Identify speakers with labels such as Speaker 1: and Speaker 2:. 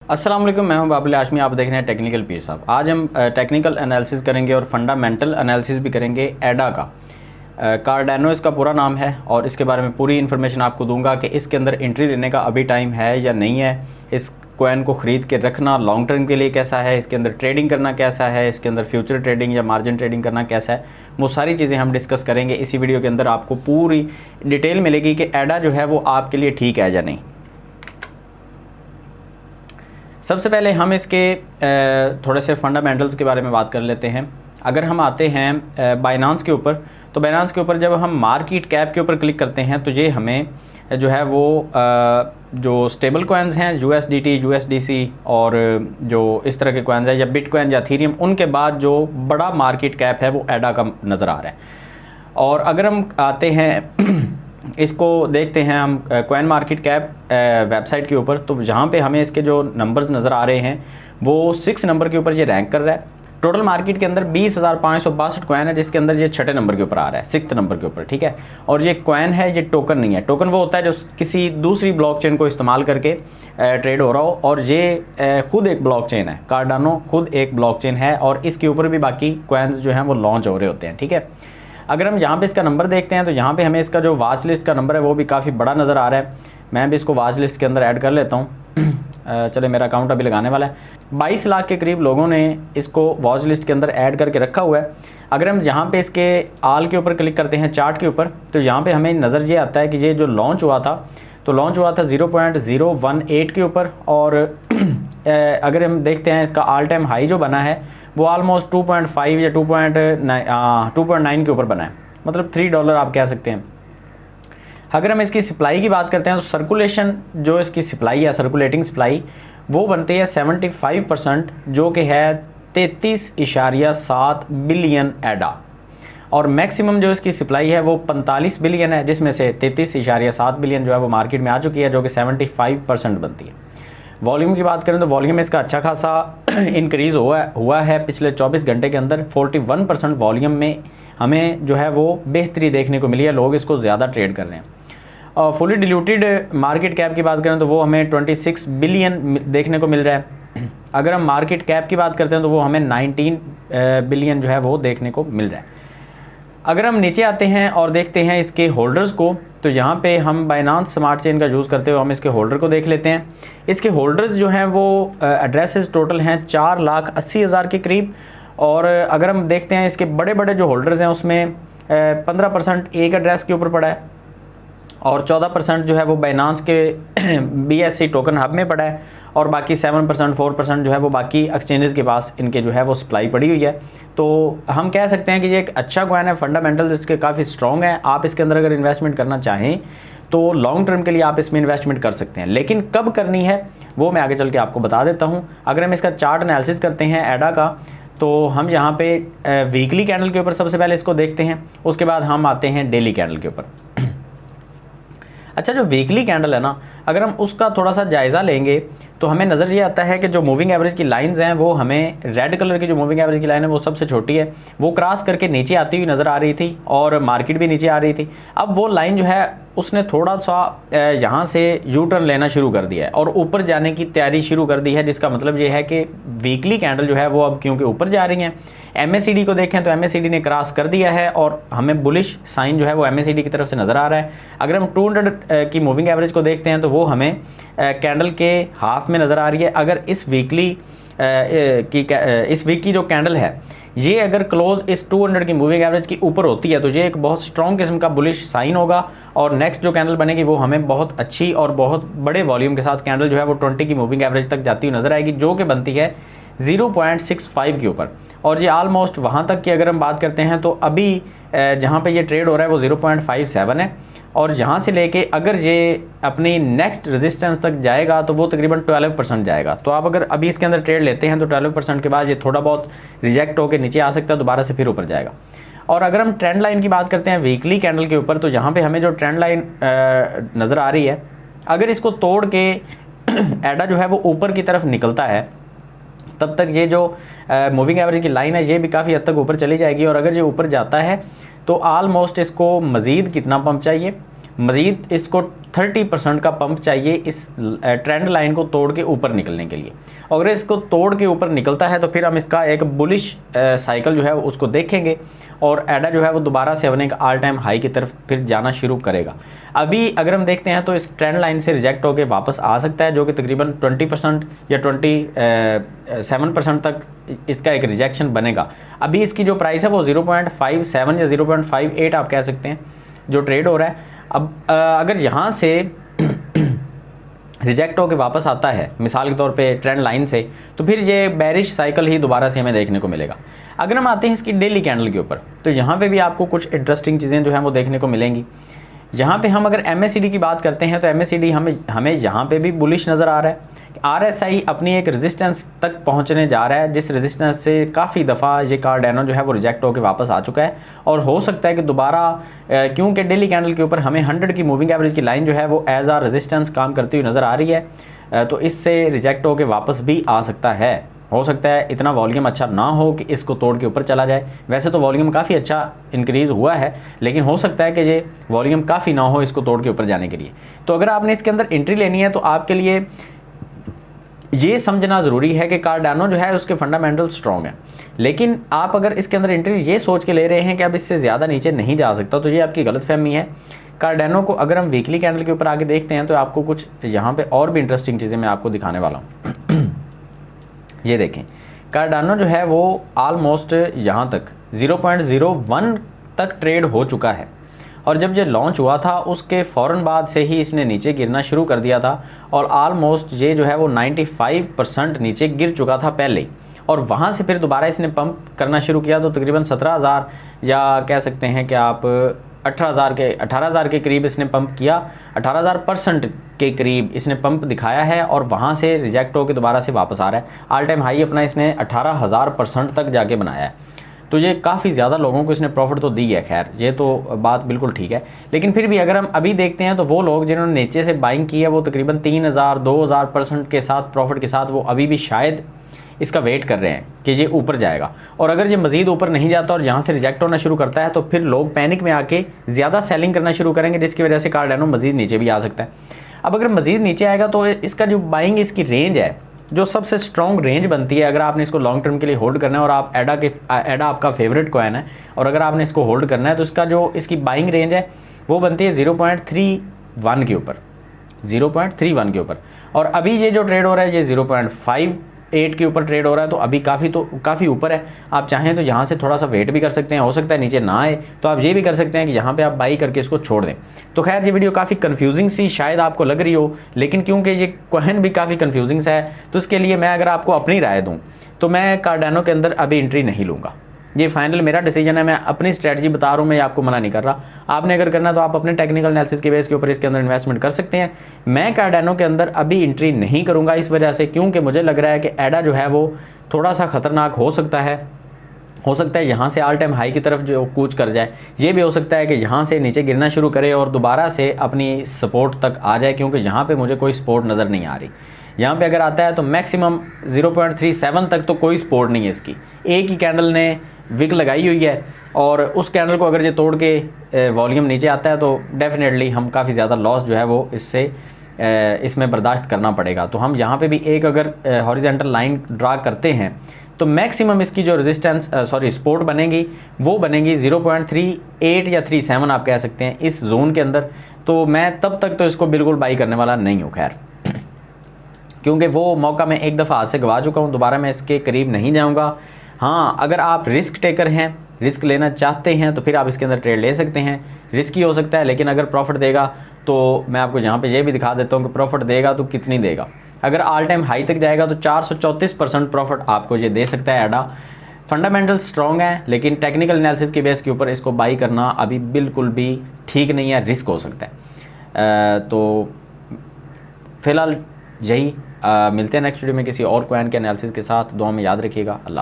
Speaker 1: अस्सलाम वालेकुम, मैं हूं बाबुल हाशमी। आप देख रहे हैं टेक्निकल पीर साहब। आज हम टेक्निकल एनालिसिस करेंगे और फंडामेंटल एनालिसिस भी करेंगे एडा का। कार्डानो इसका पूरा नाम है और इसके बारे में पूरी इन्फॉर्मेशन आपको दूंगा कि इसके अंदर एंट्री लेने का अभी टाइम है या नहीं है, इस कॉइन को ख़रीद के रखना लॉन्ग टर्म के लिए कैसा है, इसके अंदर ट्रेडिंग करना कैसा है, इसके अंदर फ्यूचर ट्रेडिंग या मार्जिन ट्रेडिंग करना कैसा है, वो सारी चीज़ें हम डिस्कस करेंगे। इसी वीडियो के अंदर आपको पूरी डिटेल मिलेगी कि एडा जो है वो आपके लिए ठीक है या नहीं। सबसे पहले हम इसके थोड़े से फंडामेंटल्स के बारे में बात कर लेते हैं। अगर हम आते हैं बाइनांस के ऊपर, तो बाइनांस के ऊपर जब हम मार्केट कैप के ऊपर क्लिक करते हैं तो ये हमें जो है वो जो स्टेबल कॉइन्स हैं USDT, USDC और जो इस तरह के कॉइन्स हैं या बिटकॉइन या इथेरियम, उनके बाद जो बड़ा मार्केट कैप है वो एडा का नज़र आ रहा है। और अगर हम आते हैं इसको देखते हैं हम कॉइन मार्केट कैप वेबसाइट के ऊपर, तो यहाँ पे हमें इसके जो नंबर्स नज़र आ रहे हैं वो 6 नंबर के ऊपर ये रैंक कर रहा है। टोटल मार्केट के अंदर 20,562 कॉइन है, जिसके अंदर ये 6 नंबर के ऊपर आ रहा है, 6th नंबर के ऊपर, ठीक है। और ये कॉइन है, ये टोकन नहीं है। टोकन वो होता है जो किसी दूसरी ब्लॉकचेन को इस्तेमाल करके ट्रेड हो रहा हो, और ये खुद एक ब्लॉकचेन है। कार्डानो खुद एक ब्लॉकचेन है और इसके ऊपर भी बाकी कॉइन्स जो हैं वो लॉन्च हो रहे होते हैं, ठीक है। अगर हम यहाँ पे इसका नंबर देखते हैं तो यहाँ पे हमें इसका जो वॉच लिस्ट का नंबर है वो भी काफ़ी बड़ा नज़र आ रहा है। मैं भी इसको वॉच लिस्ट के अंदर ऐड कर लेता हूँ। चले, मेरा अकाउंट अभी लगाने वाला है। 22 लाख के करीब लोगों ने इसको वॉच लिस्ट के अंदर ऐड करके रखा हुआ है। अगर हम यहाँ पे इसके आल के ऊपर क्लिक करते हैं चार्ट के ऊपर, तो यहाँ पे हमें नज़र ये आता है कि ये जो लॉन्च हुआ था, तो लॉन्च हुआ था 0.018 के ऊपर। और अगर हम देखते हैं इसका ऑल टाइम हाई जो बना है वो ऑलमोस्ट 2.5 या 2.9 के ऊपर बना है, मतलब $3 आप कह सकते हैं। अगर हम इसकी सप्लाई की बात करते हैं तो सर्कुलेशन जो इसकी सप्लाई है, सर्कुलेटिंग सप्लाई, वो बनती है 75%, जो कि है 33.7 बिलियन एडा। और मैक्सिमम जो इसकी सप्लाई है वो 45 बिलियन है, जिसमें से 33.7 बिलियन जो है वो मार्केट में आ चुकी है, जो कि 75% बनती है। वॉल्यूम की बात करें तो वॉल्यूम इसका अच्छा खासा इंक्रीज़ हुआ है पिछले 24 घंटे के अंदर। 41% वॉल्यूम में हमें जो है वो बेहतरी देखने को मिली है, लोग इसको ज़्यादा ट्रेड कर रहे हैं। और फुली डिल्यूटेड मार्केट कैप की बात करें तो वो हमें 26 बिलियन देखने को मिल रहा है। अगर हम मार्केट कैप की बात करते हैं तो वो हमें 19 बिलियन जो है वो देखने को मिल रहा है। अगर हम नीचे आते हैं और देखते हैं इसके होल्डर्स को, तो यहाँ पे हम बाइनांस स्मार्ट चेन का यूज़ करते हुए हम इसके होल्डर को देख लेते हैं। इसके होल्डर्स जो हैं वो एड्रेसेस टोटल हैं 4,80,000 के करीब। और अगर हम देखते हैं इसके बड़े बड़े जो होल्डर्स हैं उसमें 15% एक एड्रेस के ऊपर पड़ा है और 14% जो है वो बाइनांस के BSC टोकन हब में पड़ा है, और बाकी 7%, 4% जो है वो बाकी एक्सचेंजेस के पास इनके जो है वो सप्लाई पड़ी हुई है। तो हम कह सकते हैं कि ये एक अच्छा कॉइन है, फंडामेंटल इसके काफ़ी स्ट्रॉन्ग है। आप इसके अंदर अगर इन्वेस्टमेंट करना चाहें तो लॉन्ग टर्म के लिए आप इसमें इन्वेस्टमेंट कर सकते हैं, लेकिन कब करनी है वो मैं आगे चल के आपको बता देता हूँ। अगर हम इसका चार्ट एनालिसिस करते हैं एडा का, तो हम यहाँ पे वीकली कैंडल के ऊपर सबसे पहले इसको देखते हैं, उसके बाद हम आते हैं डेली कैंडल के ऊपर। अच्छा, जो वीकली कैंडल है ना, अगर हम उसका थोड़ा सा जायज़ा लेंगे तो हमें नज़र ये आता है कि जो मूविंग एवरेज की लाइंस हैं वो हमें रेड कलर की जो मूविंग एवरेज की लाइन है वो सबसे छोटी है, वो क्रॉस करके नीचे आती हुई नज़र आ रही थी और मार्केट भी नीचे आ रही थी। अब वो लाइन जो है उसने थोड़ा सा यहाँ से यू टर्न लेना शुरू कर दिया है और ऊपर जाने की तैयारी शुरू कर दी है, जिसका मतलब ये है कि वीकली कैंडल जो है वो अब क्योंकि ऊपर जा रही हैं। MACD को देखें तो MACD ने क्रॉस कर दिया है और हमें बुलिश साइन जो है वो MACD की तरफ से नज़र आ रहा है। अगर हम 200 की मूविंग एवरेज को देखते हैं तो वो हमें कैंडल के हाफ में नज़र आ रही है। अगर इस वीक की जो कैंडल है ये अगर क्लोज इस 200 की मूविंग एवरेज की ऊपर होती है तो ये एक बहुत स्ट्रॉन्ग किस्म का बुलिश साइन होगा, और नेक्स्ट जो कैंडल बनेगी वो हमें बहुत अच्छी और बहुत बड़े वॉल्यूम के साथ कैंडल जो है वो 20 की मूविंग एवरेज तक जाती हुई नज़र आएगी, जो कि बनती है 0.65 के ऊपर। और ये ऑलमोस्ट वहाँ तक की अगर हम बात करते हैं तो अभी जहाँ पे ये ट्रेड हो रहा है वो 0.57 है, और यहाँ से लेके अगर ये अपनी नेक्स्ट रेजिस्टेंस तक जाएगा तो वो तकरीबन 12% जाएगा। तो आप अगर अभी इसके अंदर ट्रेड लेते हैं तो 12% के बाद ये थोड़ा बहुत रिजेक्ट होकर नीचे आ सकता है, दोबारा से फिर ऊपर जाएगा। और अगर हम ट्रेंड लाइन की बात करते हैं वीकली कैंडल के ऊपर, तो यहाँ पे हमें जो ट्रेंड लाइन नज़र आ रही है, अगर इसको तोड़ के एडा जो है वो ऊपर की तरफ निकलता है तब तक ये जो मूविंग एवरेज की लाइन है ये भी काफ़ी हद तक ऊपर चली जाएगी। और अगर ये ऊपर जाता है तो आलमोस्ट इसको मज़ीद कितना पंप चाहिए, मज़ीद इसको 30% का पंप चाहिए इस ट्रेंड लाइन को तोड़ के ऊपर निकलने के लिए। अगर इसको तोड़ के ऊपर निकलता है तो फिर हम इसका एक बुलिश साइकिल जो है उसको देखेंगे और एडा जो है वो दोबारा से अपने ऑल टाइम हाई की तरफ फिर जाना शुरू करेगा। अभी अगर हम देखते हैं तो इस ट्रेंड लाइन से रिजेक्ट होकर वापस आ सकता है, जो कि तकरीबन 20% या 27% तक इसका एक रिजेक्शन बनेगा। अभी इसकी जो प्राइस है वो 0.57 या 0.58 आप कह सकते हैं जो ट्रेड हो रहा है। अब अगर यहाँ से रिजेक्ट होकर वापस आता है मिसाल के तौर पे ट्रेंड लाइन से, तो फिर ये बेरिश साइकिल ही दोबारा से हमें देखने को मिलेगा। अगर हम आते हैं इसकी डेली कैंडल के ऊपर, तो यहाँ पे भी आपको कुछ इंटरेस्टिंग चीज़ें जो हैं वो देखने को मिलेंगी। यहाँ पे हम अगर MACD की बात करते हैं तो MACD हमें यहाँ पे भी बुलिश नज़र आ रहा है। RSI अपनी एक रेजिस्टेंस तक पहुँचने जा रहा है, जिस रेजिस्टेंस से काफ़ी दफ़ा ये कार्डानो जो है वो रिजेक्ट होकर वापस आ चुका है और हो सकता है कि दोबारा, क्योंकि डेली कैंडल के ऊपर हमें 100 की मूविंग एवरेज की लाइन जो है वो एज आ रेजिस्टेंस काम करती हुई नज़र आ रही है, तो इससे रिजेक्ट होकर वापस भी आ सकता है। हो सकता है इतना वॉल्यूम अच्छा ना हो कि इसको तोड़ के ऊपर चला जाए। वैसे तो वॉल्यूम काफ़ी अच्छा इंक्रीज़ हुआ है, लेकिन हो सकता है कि ये वॉल्यूम काफ़ी ना हो इसको तोड़ के ऊपर जाने के लिए। तो अगर आपने इसके अंदर एंट्री लेनी है तो आपके लिए ये समझना ज़रूरी है कि कार्डानो जो है उसके फंडामेंटल स्ट्रॉन्ग है, लेकिन आप अगर इसके अंदर एंट्री ये सोच के ले रहे हैं कि अब इससे ज़्यादा नीचे नहीं जा सकता, तो ये आपकी गलतफहमी है। कार्डानो को अगर हम वीकली कैंडल के ऊपर आगे देखते हैं तो आपको कुछ यहाँ पे और भी इंटरेस्टिंग चीज़ें मैं आपको दिखाने वाला हूँ। ये देखें, कार्डानो जो है वो ऑलमोस्ट यहाँ तक 0.01 तक ट्रेड हो चुका है और जब ये लॉन्च हुआ था उसके फ़ौरन बाद से ही इसने नीचे गिरना शुरू कर दिया था और ऑलमोस्ट ये जो है वो 95% नीचे गिर चुका था पहले ही, और वहाँ से फिर दोबारा इसने पंप करना शुरू किया तो तकरीबन 17,000 या कह सकते हैं कि आप 18,000 के करीब इसने पंप किया। 18,000% के करीब इसने पंप दिखाया है और वहाँ से रिजेक्ट होकर दोबारा से वापस आ रहा है। ऑल टाइम हाई अपना इसने 18,000% तक जाके बनाया है, तो ये काफ़ी ज़्यादा लोगों को इसने प्रॉफिट तो दी है। खैर ये तो बात बिल्कुल ठीक है, लेकिन फिर भी अगर हम अभी देखते हैं तो वो लोग जिन्होंने नीचे से बाइंग की है वो तकरीबन 3,000-2,000% के साथ प्रॉफिट के साथ वो अभी भी शायद इसका वेट कर रहे हैं कि ये ऊपर जाएगा, और अगर ये मज़ीद ऊपर नहीं जाता और यहाँ से रिजेक्ट होना शुरू करता है तो फिर लोग पैनिक में आके ज़्यादा सेलिंग करना शुरू करेंगे, जिसकी वजह से कार्डानो मज़ीद नीचे भी आ सकता है। अब अगर मज़ीद नीचे आएगा तो इसका जो बाइंग इसकी रेंज है, जो सबसे स्ट्रॉन्ग रेंज बनती है, अगर आपने इसको लॉन्ग टर्म के लिए होल्ड करना है और आप एडा आपका फेवरेट कॉइन है और अगर आपने इसको होल्ड करना है तो इसका जो इसकी बाइंग रेंज है वो बनती है 0.31 के ऊपर, 0.31 के ऊपर। और अभी ये जो ट्रेड हो रहा है ये 0.58 के ऊपर ट्रेड हो रहा है, तो अभी काफ़ी ऊपर है। आप चाहें तो यहाँ से थोड़ा सा वेट भी कर सकते हैं, हो सकता है नीचे ना आए तो आप ये भी कर सकते हैं कि यहाँ पे आप बाई करके इसको छोड़ दें। तो खैर ये वीडियो काफ़ी कंफ्यूजिंग सी शायद आपको लग रही हो, लेकिन क्योंकि ये कॉइन भी काफ़ी कंफ्यूजिंग सा है तो इसके लिए मैं अगर आपको अपनी राय दूँ तो मैं कार्डानो के अंदर अभी एंट्री नहीं लूँगा। ये फाइनल मेरा डिसीजन है, मैं अपनी स्ट्रेटजी बता रहा हूँ, मैं आपको मना नहीं कर रहा। आपने अगर करना तो आप अपने टेक्निकल एनालिसिस के बेस के ऊपर इसके अंदर इन्वेस्टमेंट कर सकते हैं। मैं कार्डानो के अंदर अभी एंट्री नहीं करूँगा इस वजह से क्योंकि मुझे लग रहा है कि एडा जो है वो थोड़ा सा ख़तरनाक हो सकता है यहाँ से ऑल टाइम हाई की तरफ जो कूच कर जाए, ये भी हो सकता है कि यहाँ से नीचे गिरना शुरू करे और दोबारा से अपनी सपोर्ट तक आ जाए, क्योंकि यहाँ पे मुझे कोई सपोर्ट नज़र नहीं आ रही। यहाँ पे अगर आता है तो मैक्सिमम 0.37 तक तो कोई सपोर्ट नहीं है इसकी। एक ही कैंडल ने विक लगाई हुई है और उस कैंडल को अगर ये तोड़ के वॉल्यूम नीचे आता है तो डेफिनेटली हम काफ़ी ज़्यादा लॉस जो है वो इसमें बर्दाश्त करना पड़ेगा। तो हम यहाँ पे भी एक अगर हॉरिजॉन्टल लाइन ड्रा करते हैं तो मैक्सिमम इसकी जो सपोर्ट बनेगी वो बनेगी 0.38 या 37 आप कह सकते हैं इस जोन के अंदर। तो मैं तब तक तो इसको बिल्कुल बाई करने वाला नहीं हूँ खैर, क्योंकि वो मौका मैं एक दफ़ा हाथ से गवा चुका हूँ, दोबारा मैं इसके करीब नहीं जाऊँगा। हाँ, अगर आप रिस्क टेकर हैं, रिस्क लेना चाहते हैं तो फिर आप इसके अंदर ट्रेड ले सकते हैं। रिस्की हो सकता है लेकिन अगर प्रॉफिट देगा तो मैं आपको यहाँ पे ये भी दिखा देता हूँ कि प्रॉफिट देगा तो कितनी देगा। अगर ऑल टाइम हाई तक जाएगा तो 434% प्रॉफिट आपको ये दे सकता है एडा। फंडामेंटल स्ट्रॉन्ग है लेकिन टेक्निकल एनालिसिस की बेस के ऊपर इसको बाई करना अभी बिल्कुल भी ठीक नहीं है, रिस्क हो सकता है। तो फ़िलहाल यही मिलते हैं नेक्स्ट वीडियो में किसी और कॉइन के एनालिसिस के साथ। दुआ में याद रखिएगा। अल्लाह।